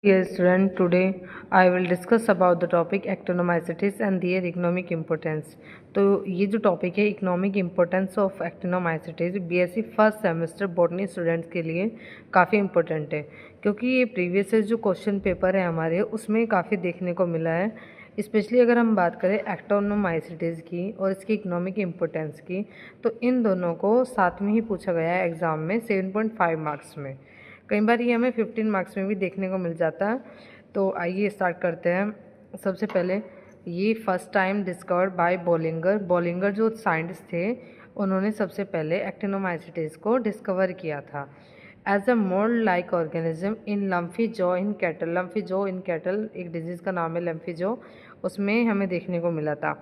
Yes, student, today I will discuss about the topic actinomycetes and their economic importance. तो ये जो topic है economic importance of actinomycetes BSc first semester botany students के लिए काफ़ी important है, क्योंकि ये प्रीवियस जो क्वेश्चन पेपर है हमारे उसमें काफ़ी देखने को मिला है। स्पेशली अगर हम बात करें एक्टिनोमाइसिटीज की और इसकी इकोनॉमिक इम्पोर्टेंस की, तो इन दोनों को साथ में ही पूछा गया है एग्ज़ाम में 7.5 मार्क्स में। कई बार ये हमें 15 मार्क्स में भी देखने को मिल जाता है। तो आइए स्टार्ट करते हैं। सबसे पहले ये first time discovered by Bollinger जो साइंटिस्ट थे उन्होंने सबसे पहले एक्टिनोमाइसिटीज को डिस्कवर किया था as a mould like organism in lumpy jaw in cattle. Lumpy jaw in cattle एक डिजीज़ का नाम है लम्फी जॉ, उसमें हमें देखने को मिला था।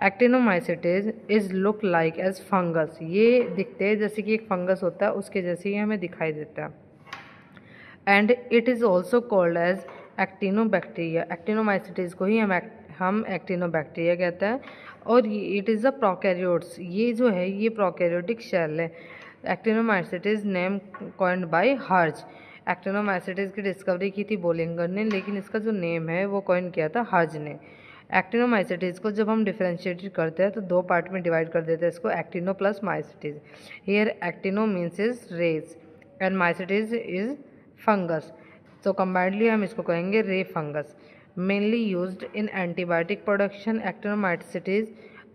Actinomycetes is look like as fungus, ये दिखते हैं जैसे कि एक फंगस होता है उसके जैसे ही हमें दिखाई देता है। And it is also called as actinobacteria. Actinomycetes को ही हम एक्टिनोबैक्टीरिया कहते हैं। और इट इज़ अ प्रोकैरियोट्स, ये जो है ये प्रोकैरियोटिक शेल है। एक्टिनोमाइसिटीज नेम कॉइन्ड बाय हर्ज। एक्टिनोमाइसिटीज की डिस्कवरी की थी बोलिंगर ने, लेकिन इसका जो नेम है वो कॉइन किया था हर्ज ने। एक्टिनोमाइसिटीज को जब हम डिफ्रेंशिएट करते हैं तो दो पार्ट में डिवाइड कर देते हैं इसको, actino plus mycetes. Here actino means is rays and mycetes is fungus, तो कंबाइंडली हम इसको कहेंगे ray fungus. Mainly used in antibiotic production. Actinomycetes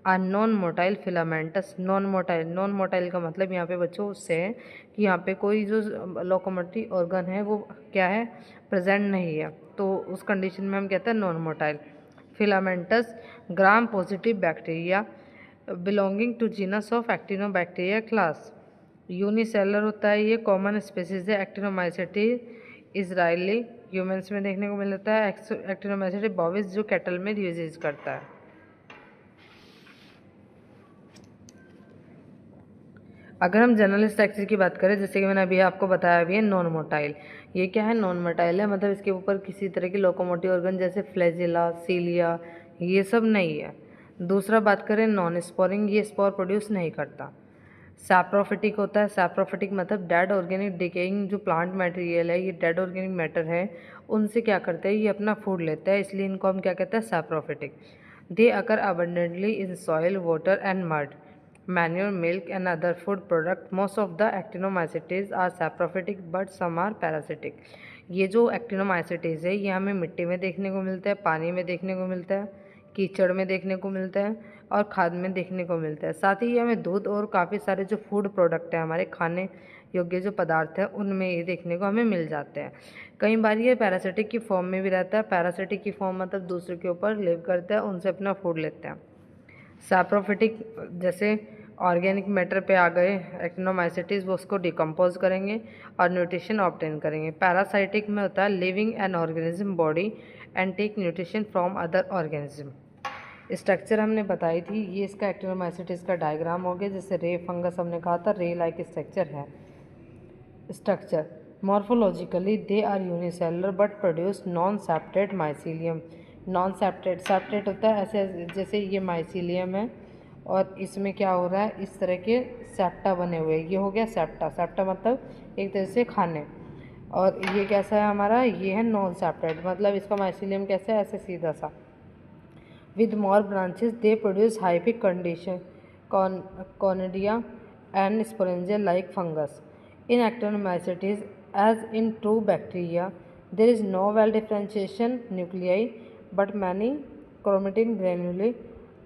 are non motile filamentous. Non motile का मतलब यहाँ पे बच्चों उससे है कि यहाँ पे कोई जो लोकोमोटिव ऑर्गन है वो क्या है, प्रेजेंट नहीं है, तो उस कंडीशन में हम कहते हैं non motile. Filamentous gram positive bacteria belonging to genus of actinobacteria class. Unicellular होता है, ये कॉमन स्पेसीज है एक्टिनोमाइसिटी इजराइली ह्यूमंस में देखने को मिलता है। एक्टिनोमाइसिटी बॉविस जो कैटल में यूज करता है। अगर हम जनरल स्ट्रक्चर की बात करें, जैसे कि मैंने अभी आपको बताया भी है, नॉन मोटाइल। ये क्या है, नॉन मोटाइल है, मतलब इसके ऊपर किसी तरह की लोकोमोटिव ऑर्गन जैसे फ्लैजिला, सीलिया ये सब नहीं है। दूसरा बात करें नॉन स्पोरिंग, ये स्पोर प्रोड्यूस नहीं करता। सैप्रोफिटिक होता है, सैप्रोफिटिक मतलब डेड ऑर्गेनिक डिकेइंग जो प्लांट मटेरियल है, ये डेड ऑर्गेनिक मैटर है, उनसे क्या करते हैं, ये अपना फूड लेता है, इसलिए इनको हम क्या कहते हैं, saprophytic. They occur abundantly in soil water and mud manure, milk and other food product. Most of the actinomycetes are saprophytic but some are parasitic. ये जो एक्टिनोमाइसिटीज है ये हमें मिट्टी में देखने को मिलता है, पानी में देखने को मिलता है, कीचड़ में देखने को मिलता है और खाद में देखने को मिलता है। साथ ही हमें दूध और काफ़ी सारे जो फूड प्रोडक्ट हैं, हमारे खाने योग्य जो पदार्थ हैं, उनमें ये देखने को हमें मिल जाते हैं। कई बार ये पैरासिटिक की फॉर्म में भी रहता है। पैरासिटिक की फॉर्म मतलब दूसरे के ऊपर लिव करता है, उनसे अपना फूड लेते हैं। सैप्रोफिटिक जैसे ऑर्गेनिक मैटर पे आ गए एक्टिनोमाइसिटीज, वो उसको डिकम्पोज करेंगे और न्यूट्रिशन ऑब्टेन करेंगे। पैरासाइटिक में होता है living an organism body and take nutrition from other organism. Structure हमने बताई थी, ये इसका एक्टिनोमाइसिटीज का डायग्राम हो गया। जैसे रे फंगस हमने कहा था, रे लाइक स्ट्रक्चर है। Structure morphologically they are unicellular but produce non septate mycelium. Non septate, septate होता है ऐसे जैसे ये माइसीलियम है और इसमें क्या हो रहा है, इस तरह के सेप्टा बने हुए, ये हो गया सेप्टा। सेप्टा मतलब एक तरह से खाने। और ये कैसा है हमारा, ये है नॉन सेप्टेड, मतलब इसका माइसीलियम कैसा है, ऐसे सीधा सा। With more branches they produce hyphic condition conidia and sporangia like fungus. In actinomycetes, as in true bacteria, there is no well differentiation nuclei, but many chromatin granulae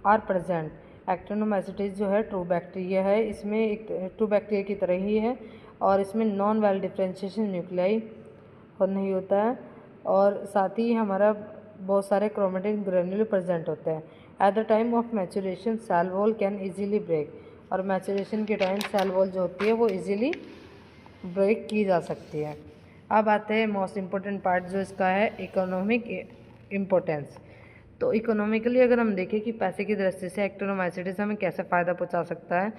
are present. Actinomycetes जो है true bacteria है, इसमें एक true bacteria की तरह ही है और इसमें नॉन वेल डिफ्रेंशिएशन न्यूक्लियाई नहीं होता है और साथ ही हमारा बहुत सारे क्रोमेटिन ग्रेन्यूल प्रेजेंट होते हैं। At the time of maturation cell wall can easily break, और मैचुरेशन के टाइम सेल वॉल जो होती है वो इजीली ब्रेक की जा सकती है। अब आते हैं मोस्ट इम्पोर्टेंट पार्ट जो इसका है, इकोनॉमिक इम्पोर्टेंस। तो इकोनॉमिकली अगर हम देखें कि पैसे की दृष्टि से एक्टिनोमाइसिटीज हमें कैसे फ़ायदा पहुंचा सकता है,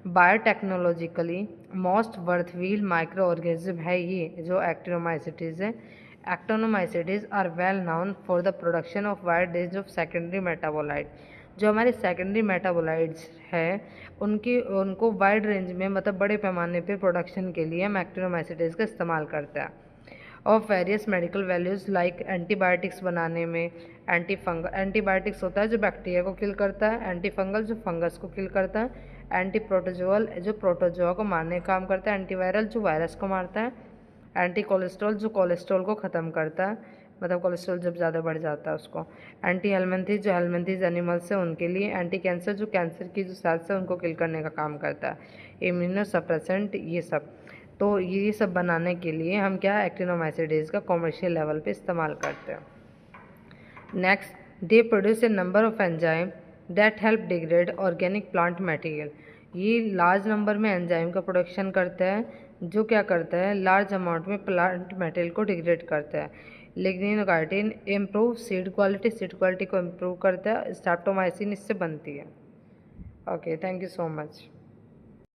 biotechnologically most worthwhile micro organism है ये जो एक्टिनोमाइसिटीज है। Actinomycetes are well known for the production of wide range of secondary metabolite. जो हमारे सेकेंडरी मेटाबोलाइट्स है उनको वाइड रेंज में मतलब बड़े पैमाने पे प्रोडक्शन के लिए हम एक्टिनोमाइसिटीज का इस्तेमाल करते हैं। Of various medical values like antibiotics बनाने में, एंटीबायोटिक्स होता है जो बैक्टीरिया को किल करता है, एंटी फंगल जो फंगस को किल करता है, एंटी प्रोटोजोअल जो प्रोटोजोआ को मारने का काम करता है, एंटीवायरल जो वायरस को मारता है, एंटी कोलेस्ट्रॉल जो कोलेस्ट्रॉल को ख़त्म करता है, मतलब कोलेस्ट्रॉल जब ज़्यादा बढ़ जाता है उसको, एंटी हेलमिंथेस जो हेलमिंथेस एनिमल्स है उनके लिए, एंटी कैंसर जो कैंसर की जो सेल्स है उनको किल करने का काम करता है, इम्यूनो सप्रेसेंट ये सब। तो ये सब बनाने के लिए हम क्या एक्टिनोमाइसिडेज का कॉमर्शियल लेवल पे इस्तेमाल करते हैं। Next, they produce a number of enzyme that help degrade organic plant material. ये लार्ज नंबर में एंजाइम का प्रोडक्शन करता है जो क्या करता है, लार्ज अमाउंट में प्लांट मटेरियल को डिग्रेड करता है। लिग्निनोकार्टिन इम्प्रूव सीड क्वालिटी को इम्प्रूव करता है। स्ट्रेप्टोमाइसिन इससे बनती है। Okay, thank you so much.